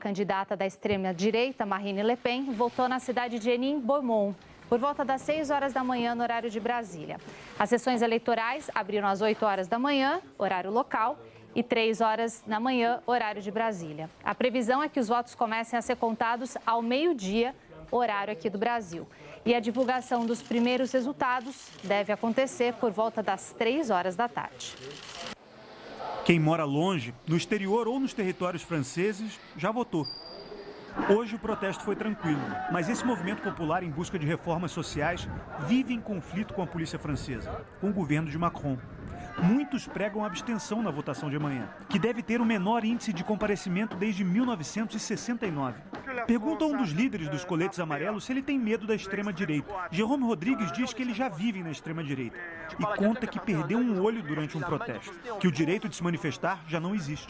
candidata da extrema-direita, Marine Le Pen, votou na cidade de Enin-Beaumont, por volta das 6 horas da manhã, no horário de Brasília. As sessões eleitorais abriram às 8 horas da manhã, horário local, e 3 horas da manhã, horário de Brasília. A previsão é que os votos comecem a ser contados ao meio-dia, horário aqui do Brasil. E a divulgação dos primeiros resultados deve acontecer por volta das 3 horas da tarde. Quem mora longe, no exterior ou nos territórios franceses, já votou. Hoje o protesto foi tranquilo, mas esse movimento popular em busca de reformas sociais vive em conflito com a polícia francesa, com o governo de Macron. Muitos pregam abstenção na votação de amanhã, que deve ter o menor índice de comparecimento desde 1969. Pergunta a um dos líderes dos coletes amarelos se ele tem medo da extrema-direita. Jérôme Rodrigues diz que eles já vivem na extrema-direita e conta que perdeu um olho durante um protesto, que o direito de se manifestar já não existe.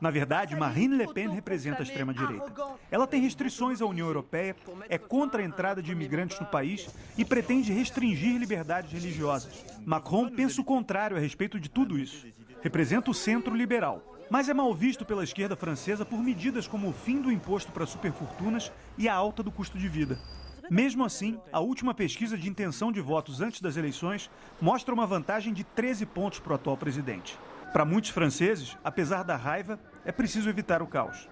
Na verdade, Marine Le Pen representa a extrema-direita. Ela tem restrições à União Europeia, é contra a entrada de imigrantes no país e pretende restringir liberdades religiosas. Macron pensa o contrário a respeito de tudo isso. Representa o centro liberal, mas é mal visto pela esquerda francesa por medidas como o fim do imposto para superfortunas e a alta do custo de vida. Mesmo assim, a última pesquisa de intenção de votos antes das eleições mostra uma vantagem de 13 pontos para o atual presidente. Para muitos franceses, apesar da raiva, é preciso evitar o caos.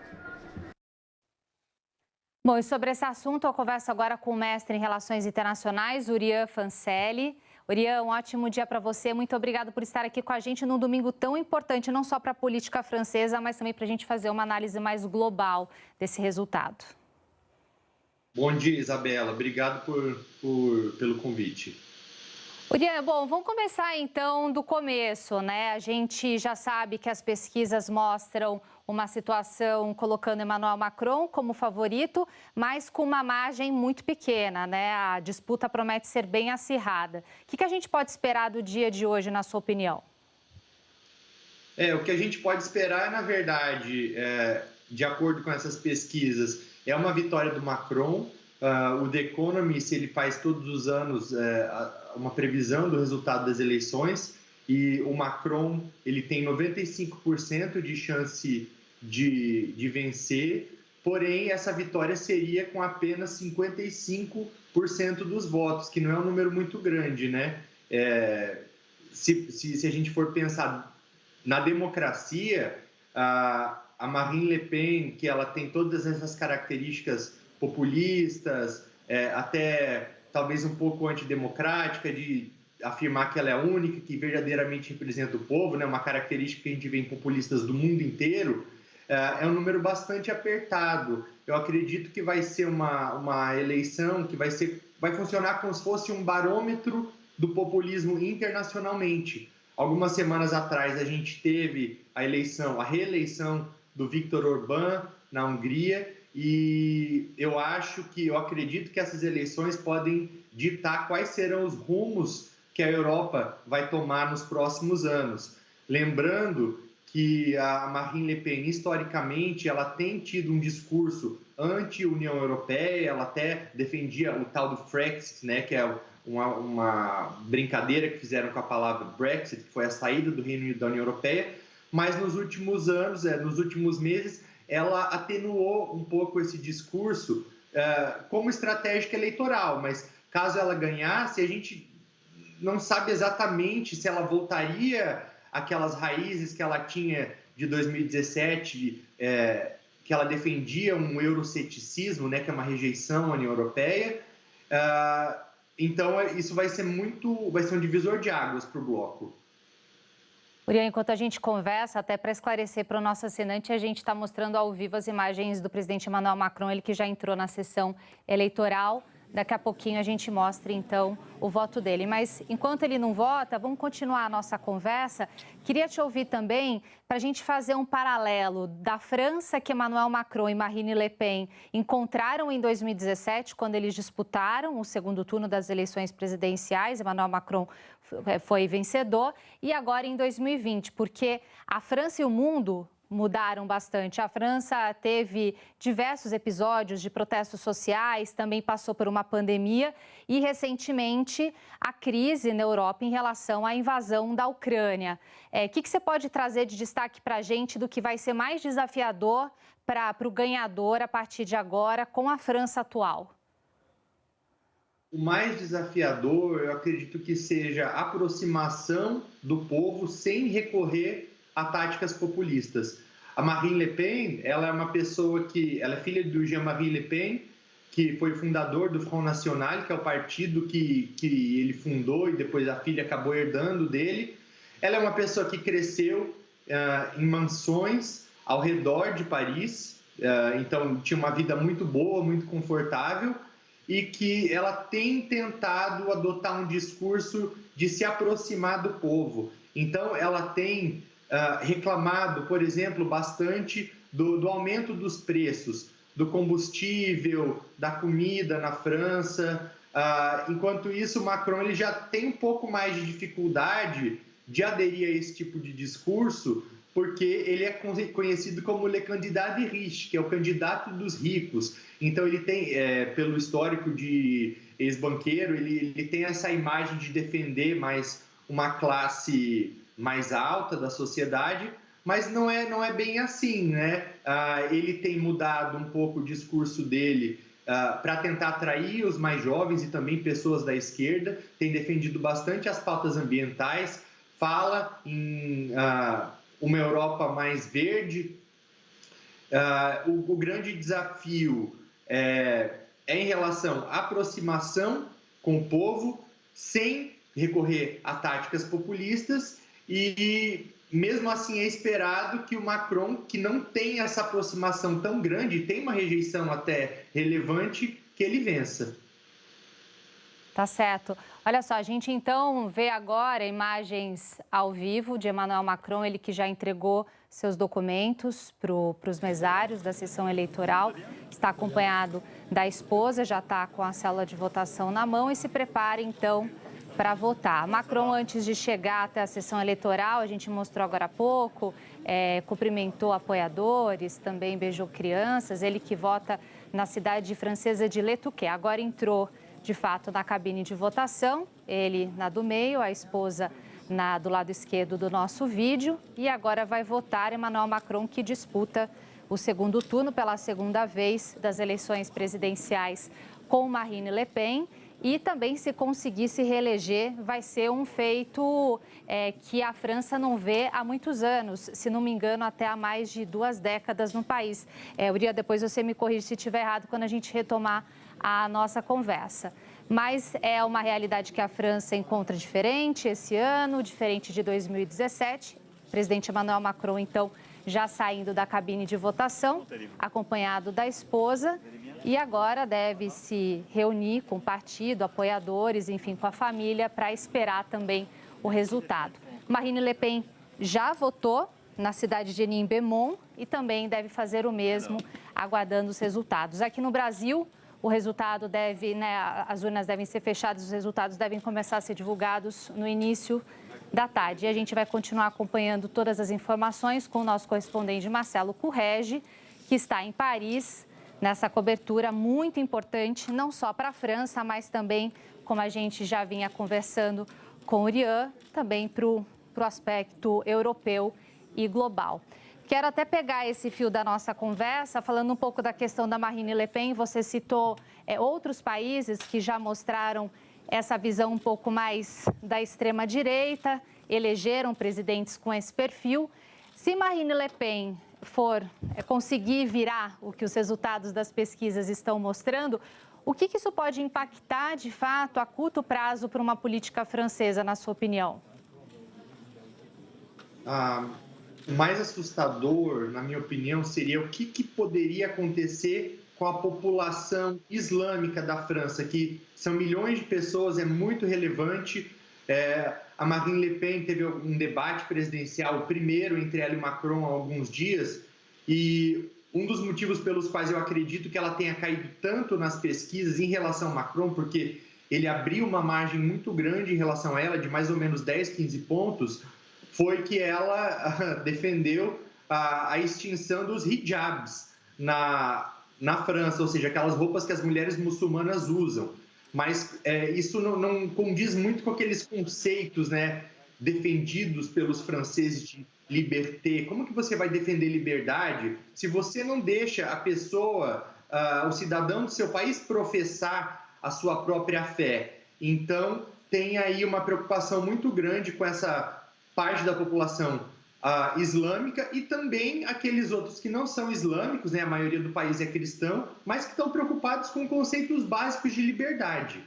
Bom, e sobre esse assunto, eu converso agora com o mestre em Relações Internacionais, Urian Fancelli. Urian, um ótimo dia para você. Muito obrigado por estar aqui com a gente num domingo tão importante, não só para a política francesa, mas também para a gente fazer uma análise mais global desse resultado. Bom dia, Isabela. Obrigado pelo convite. Urian, bom, vamos começar então do começo, né? A gente já sabe que as pesquisas mostram uma situação colocando Emmanuel Macron como favorito, mas com uma margem muito pequena, né? A disputa promete ser bem acirrada. O que a gente pode esperar do dia de hoje, na sua opinião? O que a gente pode esperar, na verdade, de acordo com essas pesquisas, é uma vitória do Macron. O The Economist, ele faz todos os anos uma previsão do resultado das eleições e o Macron ele tem 95% de chance de vencer, porém essa vitória seria com apenas 55% dos votos, que não é um número muito grande, né? Se a gente for pensar na democracia, a Marine Le Pen, que ela tem todas essas características populistas, até talvez um pouco antidemocrática, de afirmar que ela é a única que verdadeiramente representa o povo, né? Uma característica que a gente vê em populistas do mundo inteiro, é um número bastante apertado. Eu acredito que vai ser uma eleição que vai funcionar como se fosse um barômetro do populismo internacionalmente. Algumas semanas atrás a gente teve a reeleição do Viktor Orbán na Hungria, e eu acredito que essas eleições podem ditar quais serão os rumos que a Europa vai tomar nos próximos anos. Lembrando que a Marine Le Pen, historicamente, ela tem tido um discurso anti-União Europeia, ela até defendia o tal do Frexit, né, que é uma brincadeira que fizeram com a palavra Brexit, que foi a saída do Reino Unido da União Europeia, mas nos últimos anos, nos últimos meses, ela atenuou um pouco esse discurso como estratégia eleitoral, mas caso ela ganhasse, a gente não sabe exatamente se ela voltaria àquelas raízes que ela tinha de 2017, que ela defendia um euroceticismo, né, que é uma rejeição à União Europeia. Então, isso vai ser um divisor de águas para o bloco. Urian, enquanto a gente conversa, até para esclarecer para o nosso assinante, a gente está mostrando ao vivo as imagens do presidente Emmanuel Macron, ele que já entrou na sessão eleitoral. Daqui a pouquinho a gente mostra, então, o voto dele. Mas, enquanto ele não vota, vamos continuar a nossa conversa. Queria te ouvir também para a gente fazer um paralelo da França, que Emmanuel Macron e Marine Le Pen encontraram em 2017, quando eles disputaram o segundo turno das eleições presidenciais. Emmanuel Macron foi vencedor. E agora em 2020, porque a França e o mundo mudaram bastante. A França teve diversos episódios de protestos sociais, também passou por uma pandemia e, recentemente, a crise na Europa em relação à invasão da Ucrânia. O que você pode trazer de destaque para a gente do que vai ser mais desafiador para o ganhador a partir de agora com a França atual? O mais desafiador, eu acredito que seja a aproximação do povo sem recorrer a táticas populistas. A Marine Le Pen, ela é uma pessoa ela é filha do Jean-Marie Le Pen, que foi fundador do Front National, que é o partido que ele fundou e depois a filha acabou herdando dele. Ela é uma pessoa que cresceu em mansões ao redor de Paris, então tinha uma vida muito boa, muito confortável, e que ela tem tentado adotar um discurso de se aproximar do povo. Então, ela tem reclamado, por exemplo, bastante do aumento dos preços, do combustível, da comida na França. Enquanto isso, o Macron ele já tem um pouco mais de dificuldade de aderir a esse tipo de discurso, porque ele é conhecido como le candidat des riches, que é o candidato dos ricos. Então, ele tem, pelo histórico de ex-banqueiro, ele tem essa imagem de defender mais uma classe mais alta da sociedade, mas não é bem assim, né? Ele tem mudado um pouco o discurso dele para tentar atrair os mais jovens e também pessoas da esquerda, tem defendido bastante as pautas ambientais, fala em uma Europa mais verde. O grande desafio é em relação à aproximação com o povo, sem recorrer a táticas populistas, e mesmo assim é esperado que o Macron, que não tem essa aproximação tão grande, tem uma rejeição até relevante, que ele vença. Tá certo. Olha só, a gente então vê agora imagens ao vivo de Emmanuel Macron, ele que já entregou seus documentos para os mesários da sessão eleitoral, está acompanhado da esposa, já está com a célula de votação na mão e se prepara então para votar. Macron, antes de chegar até a sessão eleitoral, a gente mostrou agora há pouco, cumprimentou apoiadores, também beijou crianças, ele que vota na cidade francesa de Le Touquet, agora entrou de fato na cabine de votação, ele na do meio, a esposa do lado esquerdo do nosso vídeo, e agora vai votar Emmanuel Macron, que disputa o segundo turno pela segunda vez das eleições presidenciais com Marine Le Pen, e também, se conseguir se reeleger, vai ser um feito que a França não vê há muitos anos, se não me engano, até há mais de 2 décadas no país. Uriah, depois você me corrige se estiver errado quando a gente retomar a nossa conversa. Mas é uma realidade que a França encontra diferente esse ano, diferente de 2017. O presidente Emmanuel Macron, então, já saindo da cabine de votação, acompanhado da esposa, e agora deve se reunir com o partido, apoiadores, enfim, com a família, para esperar também o resultado. Marine Le Pen já votou na cidade de Nîmes-Beaumont e também deve fazer o mesmo, aguardando os resultados. Aqui no Brasil, o resultado as urnas devem ser fechadas, os resultados devem começar a ser divulgados no início da tarde. E a gente vai continuar acompanhando todas as informações com o nosso correspondente Marcelo Currege, que está em Paris, nessa cobertura muito importante, não só para a França, mas também, como a gente já vinha conversando com o Uriah, também para o aspecto europeu e global. Quero até pegar esse fio da nossa conversa, falando um pouco da questão da Marine Le Pen. Você citou outros países que já mostraram essa visão um pouco mais da extrema-direita, elegeram presidentes com esse perfil. Se Marine Le Pen for conseguir virar o que os resultados das pesquisas estão mostrando, o que isso pode impactar, de fato, a curto prazo para uma política francesa, na sua opinião? O mais assustador, na minha opinião, seria o que poderia acontecer com a população islâmica da França, que são milhões de pessoas, é muito relevante. A Marine Le Pen teve um debate presidencial, o primeiro entre ela e Macron há alguns dias, e um dos motivos pelos quais eu acredito que ela tenha caído tanto nas pesquisas em relação a Macron, porque ele abriu uma margem muito grande em relação a ela, de mais ou menos 10, 15 pontos, foi que ela defendeu a extinção dos hijabs na França, ou seja, aquelas roupas que as mulheres muçulmanas usam. Mas isso não condiz muito com aqueles conceitos, né, defendidos pelos franceses de liberté. Como que você vai defender liberdade se você não deixa a pessoa, o cidadão do seu país, professar a sua própria fé? Então, tem aí uma preocupação muito grande com essa parte da população islâmica e também aqueles outros que não são islâmicos, né? A maioria do país é cristão, mas que estão preocupados com conceitos básicos de liberdade.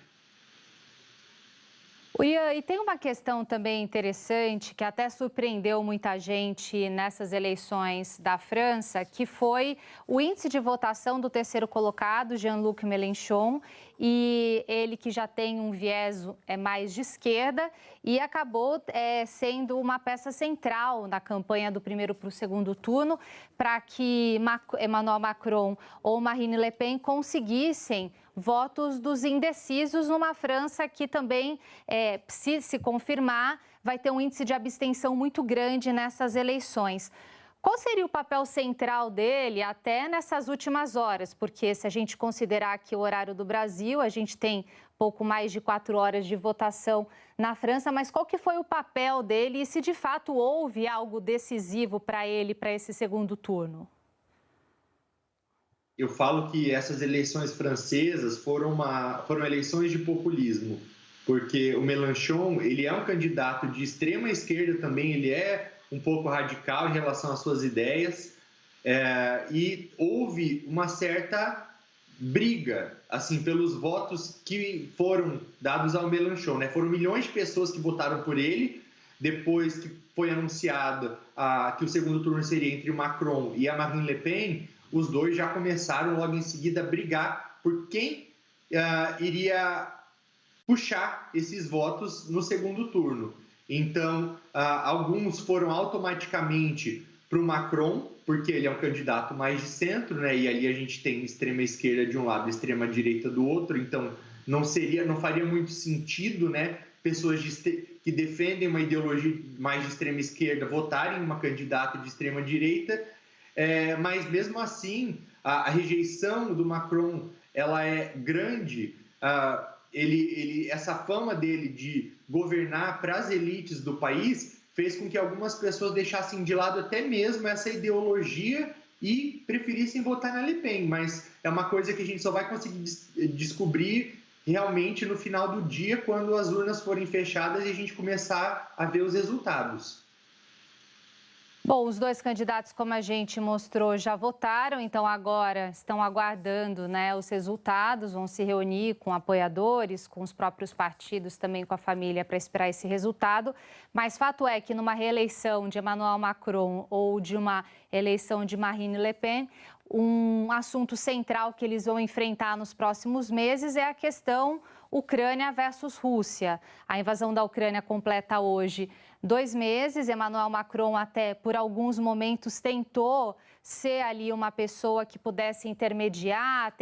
Ian, e tem uma questão também interessante que até surpreendeu muita gente nessas eleições da França, que foi o índice de votação do terceiro colocado, Jean-Luc Mélenchon, e ele que já tem um viés mais de esquerda e acabou sendo uma peça central na campanha do primeiro para o segundo turno para que Emmanuel Macron ou Marine Le Pen conseguissem votos dos indecisos numa França que também, se confirmar, vai ter um índice de abstenção muito grande nessas eleições. Qual seria o papel central dele até nessas últimas horas? Porque se a gente considerar que o horário do Brasil, a gente tem pouco mais de 4 horas de votação na França, mas qual que foi o papel dele e se de fato houve algo decisivo para ele para esse segundo turno? Eu falo que essas eleições francesas foram eleições de populismo, porque o Mélenchon, ele é um candidato de extrema esquerda também, ele é um pouco radical em relação às suas ideias, e houve uma certa briga, assim, pelos votos que foram dados ao Mélenchon, né? Foram milhões de pessoas que votaram por ele, depois que foi anunciado que o segundo turno seria entre o Macron e a Marine Le Pen. Os dois já começaram logo em seguida a brigar por quem iria puxar esses votos no segundo turno. Então, alguns foram automaticamente para o Macron, porque ele é um candidato mais de centro, né? E ali a gente tem extrema esquerda de um lado e extrema direita do outro, então não faria muito sentido, né, pessoas que defendem uma ideologia mais de extrema esquerda votarem em uma candidata de extrema direita. Mas mesmo assim, a rejeição do Macron ela é grande. Essa fama dele de governar para as elites do país fez com que algumas pessoas deixassem de lado até mesmo essa ideologia e preferissem votar na Le Pen. Mas é uma coisa que a gente só vai conseguir descobrir realmente no final do dia, quando as urnas forem fechadas e a gente começar a ver os resultados. Bom, os dois candidatos, como a gente mostrou, já votaram, então agora estão aguardando, né, os resultados, vão se reunir com apoiadores, com os próprios partidos, também com a família, para esperar esse resultado. Mas fato é que numa reeleição de Emmanuel Macron ou de uma eleição de Marine Le Pen, um assunto central que eles vão enfrentar nos próximos meses é a questão Ucrânia versus Rússia. A invasão da Ucrânia completa hoje 2 meses. Emmanuel Macron até por alguns momentos tentou ser ali uma pessoa que pudesse intermediar,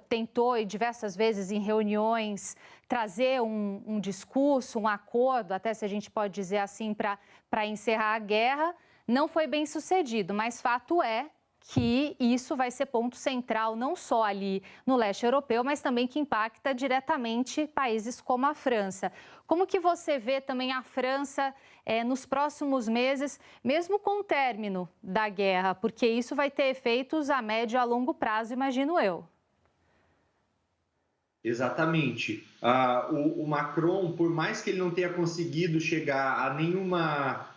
tentou e diversas vezes em reuniões trazer um discurso, um acordo, até se a gente pode dizer assim, para encerrar a guerra. Não foi bem sucedido, mas fato é que isso vai ser ponto central não só ali no leste europeu, mas também que impacta diretamente países como a França. Como que você vê também a França nos próximos meses, mesmo com o término da guerra? Porque isso vai ter efeitos a médio e a longo prazo, imagino eu. Exatamente. O Macron, por mais que ele não tenha conseguido chegar a nenhuma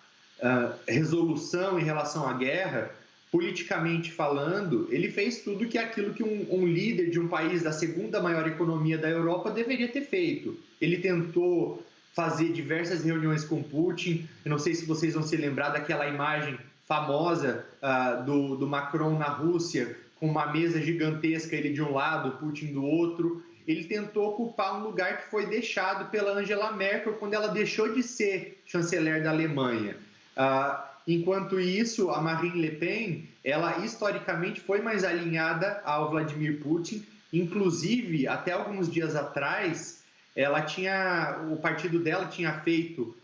resolução em relação à guerra, politicamente falando, ele fez tudo aquilo que um líder de um país da segunda maior economia da Europa deveria ter feito. Ele tentou fazer diversas reuniões com Putin. Eu não sei se vocês vão se lembrar daquela imagem famosa do Macron na Rússia, com uma mesa gigantesca, ele de um lado, Putin do outro. Ele tentou ocupar um lugar que foi deixado pela Angela Merkel quando ela deixou de ser chanceler da Alemanha. Enquanto isso, a Marine Le Pen, ela historicamente foi mais alinhada ao Vladimir Putin. Inclusive, até alguns dias atrás, o partido dela tinha feito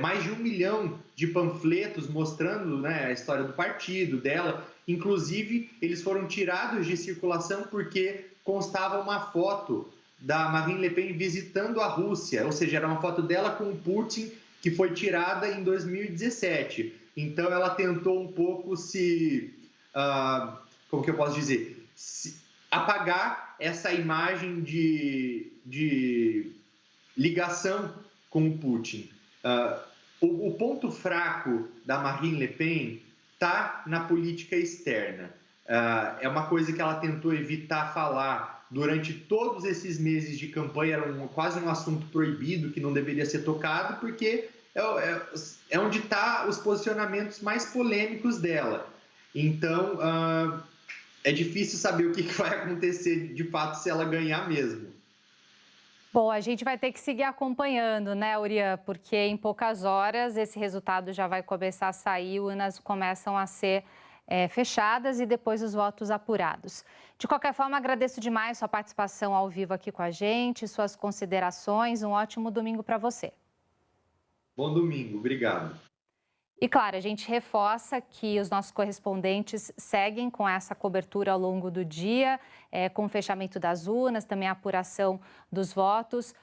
mais de 1 milhão de panfletos mostrando, né, a história do partido, dela. Inclusive, eles foram tirados de circulação porque constava uma foto da Marine Le Pen visitando a Rússia, ou seja, era uma foto dela com o Putin que foi tirada em 2017. Então, ela tentou um pouco como que eu posso dizer, apagar essa imagem de ligação com o Putin. O ponto fraco da Marine Le Pen está na política externa. É uma coisa que ela tentou evitar falar durante todos esses meses de campanha, era quase um assunto proibido que não deveria ser tocado, porque é onde estão os posicionamentos mais polêmicos dela. Então, é difícil saber o que vai acontecer de fato se ela ganhar mesmo. Bom, a gente vai ter que seguir acompanhando, né, Urian? Porque em poucas horas esse resultado já vai começar a sair, urnas começam a ser fechadas e depois os votos apurados. De qualquer forma, agradeço demais sua participação ao vivo aqui com a gente, suas considerações. Um ótimo domingo para você. Bom domingo, obrigado. E claro, a gente reforça que os nossos correspondentes seguem com essa cobertura ao longo do dia, com o fechamento das urnas, também a apuração dos votos.